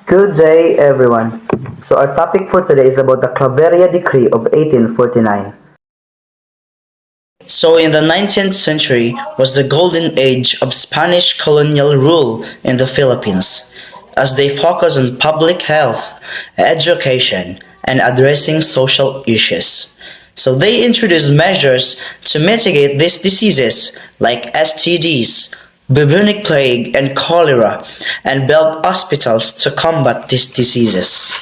Good day, everyone. So, our topic for today is about the Claveria Decree of 1849. So, in the 19th century was the golden age of Spanish colonial rule in the Philippines, as they focused on public health, education, and addressing social issues. So, they introduced measures to mitigate these diseases like STDs, bubonic plague, and cholera, and built hospitals to combat these diseases.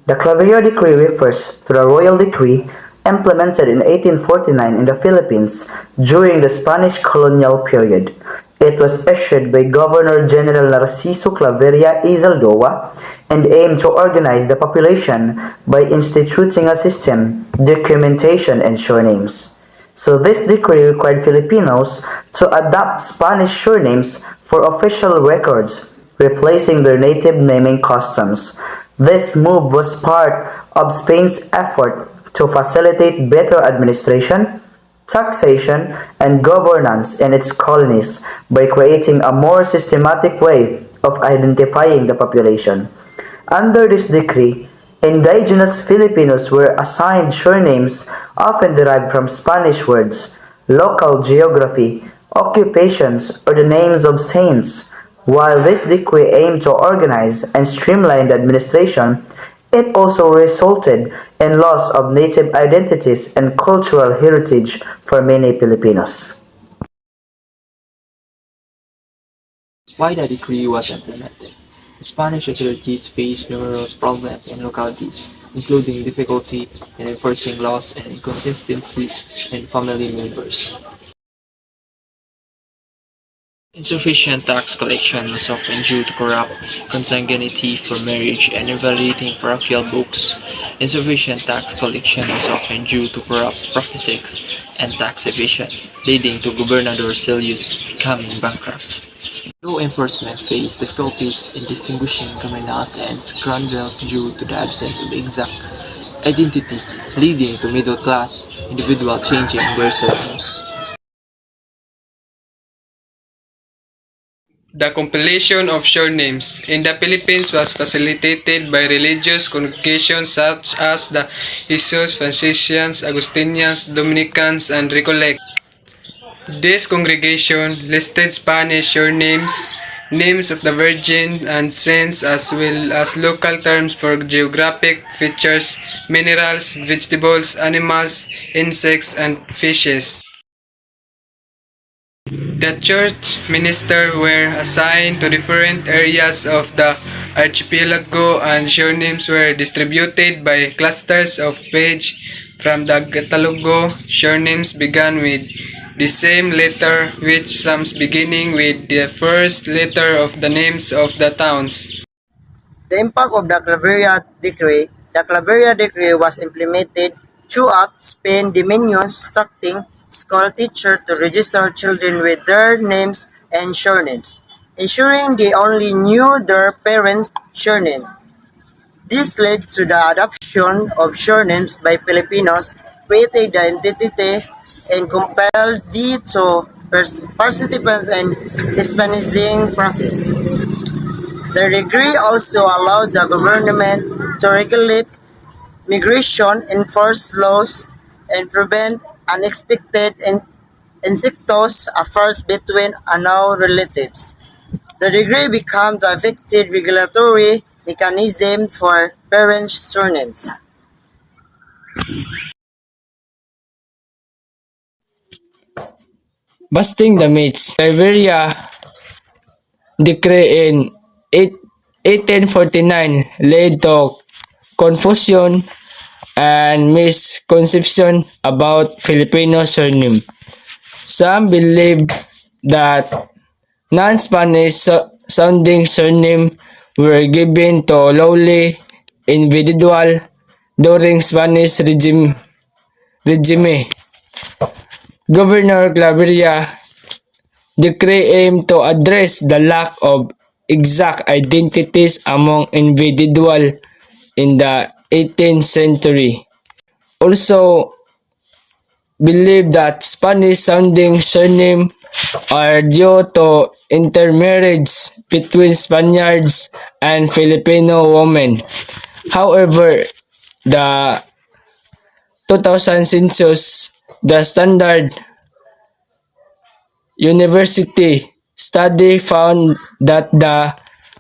The Claveria Decree refers to the royal decree implemented in 1849 in the Philippines during the Spanish colonial period. It was issued by Governor-General Narciso Claveria Izaldoa and aimed to organize the population by instituting a system, documentation, and surnames. So this decree required Filipinos to adopt Spanish surnames for official records, replacing their native naming customs. This move was part of Spain's effort to facilitate better administration, taxation, and governance in its colonies by creating a more systematic way of identifying the population. Under this decree, indigenous Filipinos were assigned surnames often derived from Spanish words, local geography, occupations, or the names of saints. While this decree aimed to organize and streamline the administration, it also resulted in loss of native identities and cultural heritage for many Filipinos. Why the decree was implemented. The Spanish authorities faced numerous problems in localities, including difficulty in enforcing laws and inconsistencies in family members. Insufficient tax collection was often due to corrupt consanguinity for marriage and invalidating parochial books. Insufficient tax collection was often due to corrupt practices and tax evasion, leading to Governor Celius becoming bankrupt. Law enforcement faced difficulties in distinguishing criminals and scoundrels due to the absence of exact identities, leading to middle-class individuals changing their surnames. The compilation of surnames in the Philippines was facilitated by religious congregations such as the Jesus, Franciscans, Augustinians, Dominicans, and Recollect. This congregation listed Spanish surnames, names of the Virgin and saints, as well as local terms for geographic features, minerals, vegetables, animals, insects, and fishes. The church ministers were assigned to different areas of the archipelago, and surnames were distributed by clusters of pages from the Catalogo. Surnames began with the same letter, with some beginning with the first letter of the names of the towns. The impact of the Claveria Decree. The Claveria Decree was implemented throughout Spain, dominions instructing school teachers to register children with their names and surnames, ensuring they only knew their parents' surnames. This led to the adoption of surnames by Filipinos, creating the identity and compelled to participants in Hispanizing process. The decree also allowed the government to regulate migration, enforce laws, and prevent unexpected incestuous affairs between unknown relatives. The decree becomes the effective regulatory mechanism for parents' surnames. Busting the myths. Claveria decree in 1849 led to confusion and misconception about Filipino surname. Some believe that non-Spanish sounding surname were given to lowly individual during Spanish regime. Governor Claveria decree aimed to address the lack of exact identities among individuals in the 18th century. Also believed that Spanish-sounding surname are due to intermarriage between Spaniards and Filipino women. However, the 2000 census, the Standard University study found that the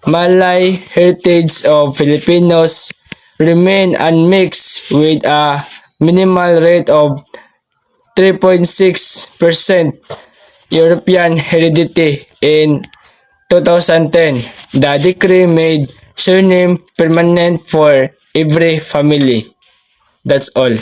Malay heritage of Filipinos remain unmixed with a minimal rate of 3.6% European heredity in 2010. The decree made surname permanent for every family. That's all.